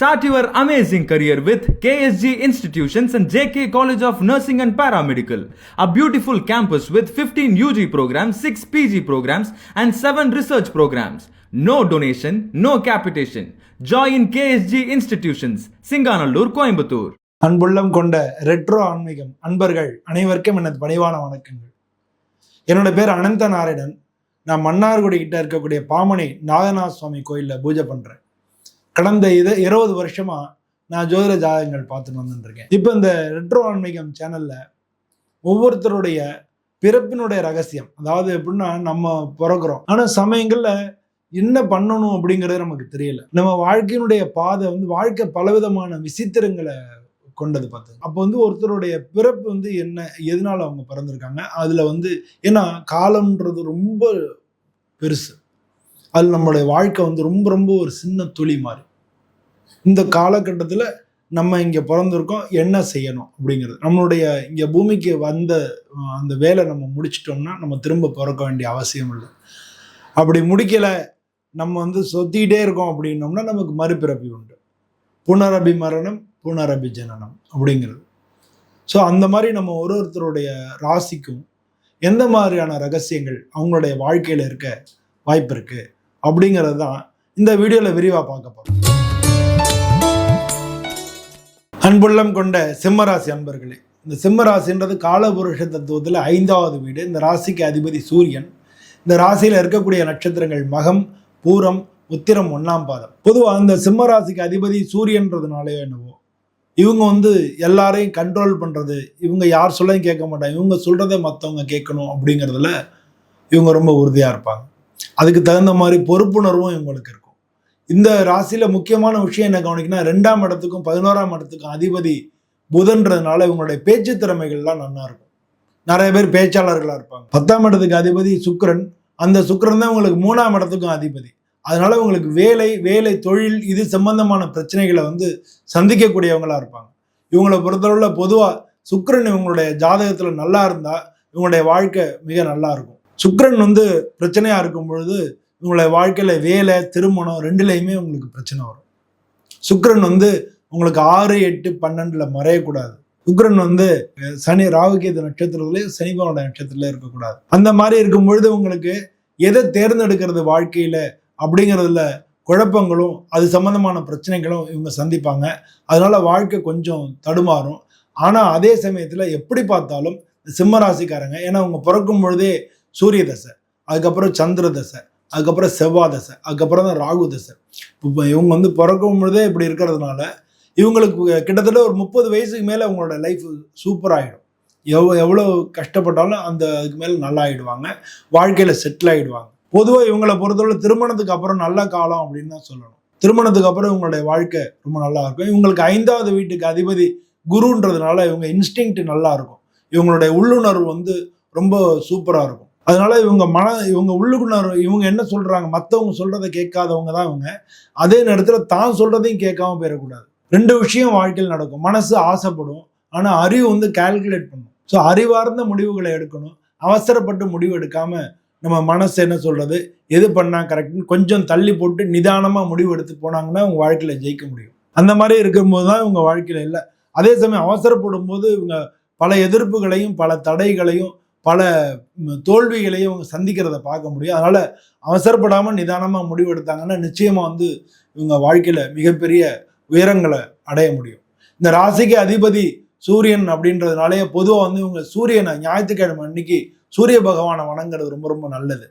Start your amazing career with KSG Institutions and JK College of Nursing and Paramedical. A beautiful campus with 15 UG programs, 6 PG programs and 7 research programs. No donation, no capitation. Join KSG Institutions, Singanallur, Coimbatore. அன்புள்ளம் கொண்ட retro ஆன்மீகம் அன்பர்கள் அனைவருக்கும் எனது பணிவான வணக்கங்கள். என்னோட பேர் அனந்த நாராயணன். நான் மன்னார்குடி கிட்ட இருக்கக்கூடிய பாமனை நாகநாத சுவாமி கோயிலில் பூஜை பண்ணுறேன். கடந்த 20 வருஷமா நான் ஜோதிட ஜாதகங்கள் பார்த்துட்டு வந்துருக்கேன். இப்போ இந்த ரெட்ரோ ஆன்மீகம் சேனல்ல ஒவ்வொருத்தருடைய பிறப்பினுடைய ரகசியம், அதாவது எப்படின்னா நம்ம பிறக்கிறோம், ஆனால் சமயங்கள்ல என்ன பண்ணணும் அப்படிங்கிறது நமக்கு தெரியல. நம்ம வாழ்க்கையினுடைய பாதை வாழ்க்கை பலவிதமான விசித்திரங்களை கொண்டது பார்த்து. அப்போ ஒருத்தருடைய பிறப்பு என்ன, எதனால அவங்க பிறந்திருக்காங்க, அதுல ஏன்னா காலம்ன்றது ரொம்ப பெருசு. அது நம்மளுடைய வாழ்க்கை ரொம்ப ரொம்ப ஒரு சின்ன துளி மாதிரி. இந்த காலகட்டத்தில் நம்ம இங்கே பிறந்திருக்கோம், என்ன செய்யணும் அப்படிங்கிறது. நம்மளுடைய இங்கே பூமிக்கு வந்த அந்த வேலை நம்ம முடிச்சிட்டோம்னா நம்ம திரும்ப பிறக்க வேண்டிய அவசியம் இல்லை. அப்படி முடிக்கலை, நம்ம சொத்திக்கிட்டே இருக்கோம் அப்படின்னோம்னா நமக்கு மறுபிறப்பி உண்டு. புனரபி மரணம் புனரபி ஜனனம் அப்படிங்கிறது. ஸோ அந்த மாதிரி நம்ம ஒருத்தருடைய ராசிக்கும் எந்த மாதிரியான ரகசியங்கள் அவங்களுடைய வாழ்க்கையில் இருக்க வாய்ப்பு இருக்குது அப்படிங்கிறது தான் இந்த வீடியோவில் விரிவாக பார்க்க போகிறோம். அன்புள்ளம் கொண்ட சிம்மராசி அன்பர்களே, இந்த சிம்மராசின்றது காலபுருஷ தத்துவத்தில் 5வது வீடு. இந்த ராசிக்கு அதிபதி சூரியன். இந்த ராசியில் இருக்கக்கூடிய நட்சத்திரங்கள் மகம், பூரம், உத்திரம், 1ஆம் பாதம். பொதுவாக இந்த சிம்மராசிக்கு அதிபதி சூரியன்றதுனாலேயோ என்னவோ இவங்க எல்லாரையும் கண்ட்ரோல் பண்ணுறது, இவங்க யார் சொல்லையும் கேட்க மாட்டாங்க, இவங்க சொல்கிறத மற்றவங்க கேட்கணும் அப்படிங்கிறதுல இவங்க ரொம்ப உறுதியாக இருப்பாங்க. அதுக்கு தகுந்த மாதிரி பொறுப்புணர்வும் இவங்களுக்கு இருக்கும். இந்த ராசியில் முக்கியமான விஷயம் என்ன கவனிக்கணும், 2ஆம் இடத்துக்கும் 11ஆம் இடத்துக்கும் அதிபதி புதன்றதுனால இவங்களுடைய பேச்சு திறமைகள்லாம் நல்லா இருக்கும். நிறைய பேர் பேச்சாளர்களாக இருப்பாங்க. 10ஆம் இடத்துக்கு அதிபதி சுக்கிரன். அந்த சுக்கிரன் தான் உங்களுக்கு 3ஆம் இடத்துக்கும் அதிபதி. அதனால உங்களுக்கு வேலை தொழில் இது சம்பந்தமான பிரச்சனைகளை சந்திக்கக்கூடியவங்களா இருப்பாங்க. இவங்களை பொறுத்தளவுல பொதுவாக சுக்கிரன் இவங்களுடைய ஜாதகத்தில் நல்லா இருந்தால் இவங்களுடைய வாழ்க்கை மிக நல்லா இருக்கும். சுக்கிரன் பிரச்சனையா இருக்கும் பொழுது உங்களுடைய வாழ்க்கையில வேலை, திருமணம் ரெண்டுலையுமே உங்களுக்கு பிரச்சனை வரும். சுக்கிரன் உங்களுக்கு 6, 8, 12 மறையக்கூடாது. சுக்கிரன் சனி ராகுகேது நட்சத்திரத்திலே சனி பகவானுடைய நட்சத்திரத்திலே இருக்கக்கூடாது. அந்த மாதிரி இருக்கும் பொழுது உங்களுக்கு எதை தேர்ந்தெடுக்கிறது வாழ்க்கையில அப்படிங்கிறதுல குழப்பங்களும் அது சம்பந்தமான பிரச்சனைகளும் இவங்க சந்திப்பாங்க. அதனால வாழ்க்கை கொஞ்சம் தடுமாறும். ஆனா அதே சமயத்துல எப்படி பார்த்தாலும் சிம்ம ராசிக்காரங்க, ஏன்னா அவங்க பிறக்கும் பொழுதே சூரிய தசை, அதுக்கப்புறம் சந்திர தசை, அதுக்கப்புறம் செவ்வாய் தசை, அதுக்கப்புறம் தான் ராகு தசை. இப்போ இவங்க பிறக்கும் பொழுதே இப்படி இருக்கிறதுனால இவங்களுக்கு கிட்டத்தட்ட ஒரு 30 வயசுக்கு மேலே அவங்களோட லைஃப் சூப்பர் ஆகிடும். எவ்வளோ கஷ்டப்பட்டாலும் அதுக்கு மேலே நல்லா ஆகிடுவாங்க, வாழ்க்கையில் செட்டில் ஆகிடுவாங்க. பொதுவாக இவங்களை பொறுத்தவரை திருமணத்துக்கு அப்புறம் நல்ல காலம் அப்படின்னு தான் சொல்லணும். திருமணத்துக்கு அப்புறம் இவங்களுடைய வாழ்க்கை ரொம்ப நல்லா இருக்கும். இவங்களுக்கு 5வது வீட்டுக்கு அதிபதி குருன்றதுனால இவங்க இன்ஸ்டிங்க்ட் நல்லா இருக்கும். இவங்களுடைய உள்ளுணர்வு ரொம்ப சூப்பராக இருக்கும். அதனால இவங்க உள்ளுக்குணர்வு, இவங்க என்ன சொல்றாங்க, மற்றவங்க சொல்றதை கேட்காதவங்க தான் இவங்க. அதே நேரத்தில் தான் சொல்றதையும் கேட்காம போயிடக்கூடாது. 2 விஷயம் வாழ்க்கையில் நடக்கும். மனசு ஆசைப்படும், ஆனால் அறிவு கால்குலேட் பண்ணும். ஸோ அறிவார்ந்த முடிவுகளை எடுக்கணும். அவசரப்பட்டு முடிவு எடுக்காம நம்ம மனசு என்ன சொல்றது, எது பண்ணா கரெக்ட்னு கொஞ்சம் தள்ளி போட்டு நிதானமா முடிவு எடுத்து போனாங்கன்னா உங்க வாழ்க்கையில ஜெயிக்க முடியும். அந்த மாதிரி இருக்கும்போது தான் இவங்க வாழ்க்கையில இல்லை. அதே சமயம் அவசரப்படும் போது இவங்க பல எதிர்ப்புகளையும் பல தடைகளையும் பல தோல்விகளையும் அவங்க சந்திக்கிறத பார்க்க முடியும். அதனால அவசரப்படாம நிதானமா முடிவு எடுத்தாங்கன்னா நிச்சயமா இவங்க வாழ்க்கையில மிகப்பெரிய உயரங்களை அடைய முடியும். இந்த ராசிக்கு அதிபதி சூரியன் அப்படின்றதுனாலே பொதுவாக இவங்க சூரியனை ஞாயிற்றுக்கிழமை அன்னைக்கு சூரிய பகவானை வணங்குறது ரொம்ப ரொம்ப நல்லது.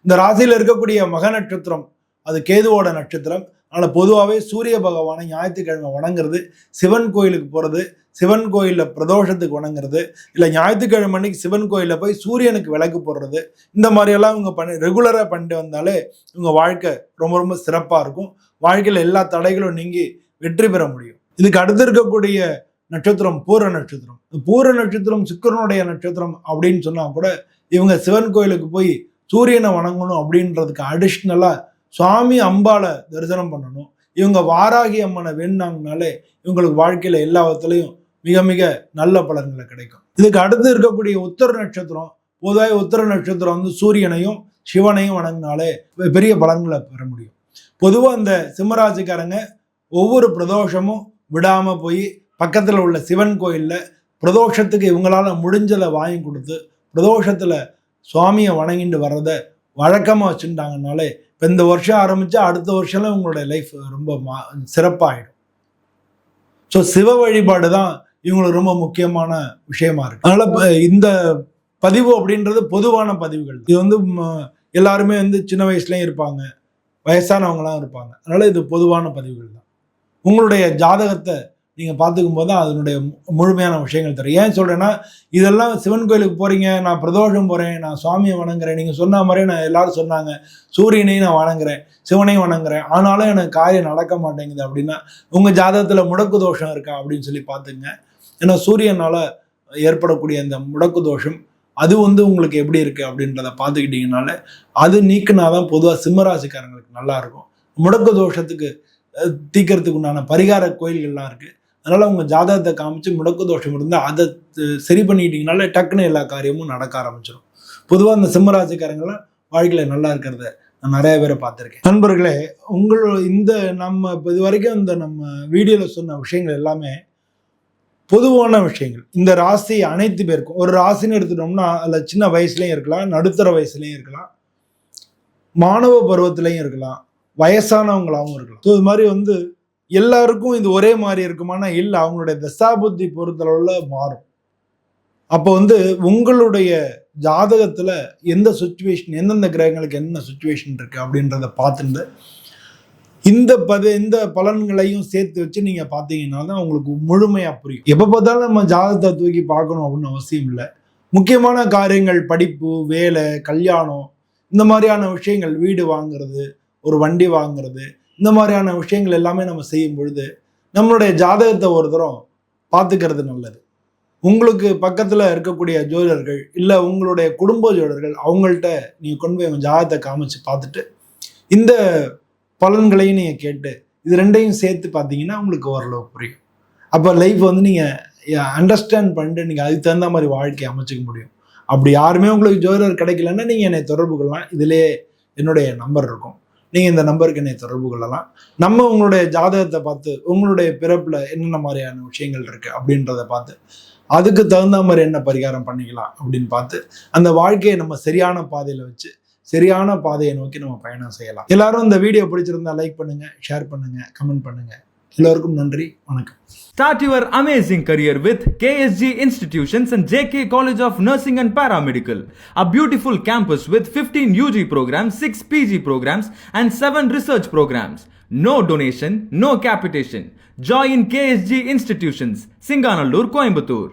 இந்த ராசியில இருக்கக்கூடிய மக நட்சத்திரம் அது கேதுவோட நட்சத்திரம். அதனால பொதுவாகவே சூரிய பகவானை ஞாயிற்றுக்கிழமை வணங்குறது, சிவன் கோயிலுக்கு போறது, சிவன் கோயிலில் பிரதோஷத்துக்கு வணங்குறது, இல்லை ஞாயிற்றுக்கிழமை அன்னைக்கு சிவன் கோயிலில் போய் சூரியனுக்கு விளக்கு போடுறது, இந்த மாதிரியெல்லாம் இவங்க ரெகுலராக பண்ணிட்டு வந்தாலே இவங்க வாழ்க்கை ரொம்ப ரொம்ப சிறப்பாக இருக்கும். வாழ்க்கையில் எல்லா தடைகளும் நீங்கி வெற்றி பெற முடியும். இதுக்கு அடுத்து இருக்கக்கூடிய நட்சத்திரம் பூர நட்சத்திரம். பூர நட்சத்திரம் சுக்கிரனுடைய நட்சத்திரம் அப்படின்னு சொன்னா கூட இவங்க சிவன் கோயிலுக்கு போய் சூரியனை வணங்கணும் அப்படின்றதுக்கு அடிஷ்னலா சுவாமி அம்பாளை தரிசனம் பண்ணணும். இவங்க வாராகி அம்மனை வேணாங்கனாலே இவங்களுக்கு வாழ்க்கையில எல்லா விதத்திலையும் மிக மிக நல்ல பலன்களை கிடைக்கும். இதுக்கு அடுத்து இருக்கக்கூடிய உத்தர நட்சத்திரம். பொதுவாக உத்தர நட்சத்திரம் சூரியனையும் சிவனையும் வணங்கினாலே பெரிய பலன்களை பெற முடியும். பொதுவாக இந்த சிம்மராசிக்காரங்க ஒவ்வொரு பிரதோஷமும் விடாமல் போய் பக்கத்தில் உள்ள சிவன் கோயிலில் பிரதோஷத்துக்கு இவங்களால முடிஞ்சதை வாங்கி கொடுத்து பிரதோஷத்தில் சுவாமியை வணங்கிட்டு வர்றதை வழக்கமாக வச்சுட்டாங்கனாலே இப்போ இந்த வருஷம் ஆரம்பித்தா அடுத்த வருஷம்லாம் உங்களுடைய லைஃப் ரொம்ப சிறப்பாகிடும். ஸோ சிவ வழிபாடு தான் இவங்களுக்கு ரொம்ப முக்கியமான விஷயமா இருக்கு. அதனால் இந்த பதிவு அப்படின்றது பொதுவான பதிவுகள். இது வந்து எல்லாருமே வந்து சின்ன வயசுலேயும் இருப்பாங்க, வயசானவங்களாம் இருப்பாங்க. அதனால் இது பொதுவான பதிவுகள் தான். உங்களுடைய ஜாதகத்தை நீங்கள் பார்த்துக்கும் போது தான் அதனுடைய முழுமையான விஷயங்கள் தெரியும். ஏன் சொல்கிறேன்னா, இதெல்லாம் சிவன் கோயிலுக்கு போகிறீங்க, நான் பிரதோஷம் போகிறேன், நான் சுவாமியை வணங்குறேன், நீங்கள் சொன்ன மாதிரியே நான் எல்லாரும் சொன்னாங்க சூரியனையும் நான் வணங்குறேன், சிவனையும் வணங்குறேன், ஆனாலும் எனக்கு காரியம் நடக்க மாட்டேங்குது அப்படின்னா உங்கள் ஜாதகத்தில் முடக்கு தோஷம் இருக்கா அப்படின்னு சொல்லி பார்த்துங்க. ஏன்னா சூரியனால் ஏற்படக்கூடிய அந்த முடக்கு தோஷம் அது வந்து உங்களுக்கு எப்படி இருக்குது அப்படின்றத பார்த்துக்கிட்டிங்கனால அது நீக்கினாதான் பொதுவாக சிம்மராசிக்காரங்களுக்கு நல்லாயிருக்கும். முடக்கு தோஷத்துக்கு தீக்கிறதுக்கு உண்டான பரிகார கோயில்கள்லாம் இருக்குது. அதனால் உங்கள் ஜாதகத்தை காமிச்சு முடக்கு தோஷம் இருந்தால் அதை சரி பண்ணிக்கிட்டிங்கனால டக்குன்னு எல்லா காரியமும் நடக்க ஆரம்பிச்சிடும். பொதுவாக அந்த சிம்மராசிக்காரங்களாம் வாழ்க்கையில் நல்லா இருக்கிறத நான் நிறைய பேரை பார்த்துருக்கேன். நண்பர்களே, இந்த நம்ம இது வரைக்கும் இந்த நம்ம வீடியோவில் சொன்ன விஷயங்கள் எல்லாமே பொதுவான விஷயங்கள். இந்த ராசி அனைத்து பேருக்கும், ஒரு ராசின்னு எடுத்துட்டோம்னா அதில் சின்ன வயசுலையும் இருக்கலாம், நடுத்தர வயசுலையும் இருக்கலாம், மாணவ பருவத்திலையும் இருக்கலாம், வயசானவங்களாகவும் இருக்கலாம். ஸோ இது மாதிரி வந்து எல்லாருக்கும் இது ஒரே மாதிரி இருக்குமானா இல்லை, அவங்களுடைய தசாபுத்தி பொறுத்தளவில் மாறும். அப்போ வந்து உங்களுடைய ஜாதகத்தில் எந்த சுச்சுவேஷன், எந்தெந்த கிரகங்களுக்கு என்ன சுச்சுவேஷன் இருக்குது அப்படின்றத பார்த்துட்டு இந்த பலன்களையும் சேர்த்து வச்சு நீங்கள் பார்த்தீங்கன்னா தான் உங்களுக்கு முழுமையாக புரியும். எப்போ பார்த்தாலும் நம்ம ஜாதகத்தை தூக்கி பார்க்கணும் அப்படின்னு அவசியம் இல்லை. முக்கியமான காரியங்கள், படிப்பு, வேலை, கல்யாணம், இந்த மாதிரியான விஷயங்கள், வீடு வாங்குறது, ஒரு வண்டி வாங்குறது, இந்த மாதிரியான விஷயங்கள் எல்லாமே நம்ம செய்யும் பொழுது நம்மளுடைய ஜாதகத்தை ஒரு தரம் பார்த்துக்கிறது நல்லது. உங்களுக்கு பக்கத்தில் இருக்கக்கூடிய ஜோதிடர்கள் இல்லை உங்களுடைய குடும்ப ஜோதிடர்கள் அவங்கள்ட்ட நீங்கள் கொண்டு போய் உங்கள் ஜாதகத்தை காமிச்சு பார்த்துட்டு இந்த பலன்களையும் நீங்கள் கேட்டு இது ரெண்டையும் சேர்த்து பார்த்தீங்கன்னா உங்களுக்கு ஓரளவு புரியும். அப்போ லைஃப் வந்து நீங்கள் அண்டர்ஸ்டாண்ட் பண்ணிட்டு நீங்கள் அதுக்கு தகுந்த மாதிரி வாழ்க்கையை அமைச்சிக்க முடியும். அப்படி யாருமே உங்களுக்கு ஜோதிடர் கிடைக்கலன்னா நீங்கள் என்னை தொடர்பு கொள்ளலாம். இதிலே என்னுடைய நம்பர் இருக்கும், நீங்கள் இந்த நம்பருக்கு என்னை தொடர்பு கொள்ளலாம். நம்ம உங்களுடைய ஜாதகத்தை பார்த்து உங்களுடைய பிறப்பில் என்னென்ன மாதிரியான விஷயங்கள் இருக்குது அப்படின்றத பார்த்து அதுக்கு தகுந்த மாதிரி என்ன பரிகாரம் பண்ணிக்கலாம் அப்படின்னு பார்த்து அந்த வாழ்க்கையை நம்ம சரியான பாதையில் வச்சு சரியான பாதையை நோக்கி நம்ம பயணம் செய்யலாம். எல்லாரும் இந்த வீடியோ பிடிச்சிருந்தா லைக் பண்ணுங்க, ஷேர் பண்ணுங்க, கமெண்ட் பண்ணுங்க. எல்லோருக்கும் நன்றி, வணக்கம். Start your amazing career with KSG Institutions and JK College of Nursing and Paramedical, a beautiful campus with 15 UG programs, 6 PG programs and 7 research programs. No donation, no capitation. Join KSG Institutions, Singanallur, Coimbatore.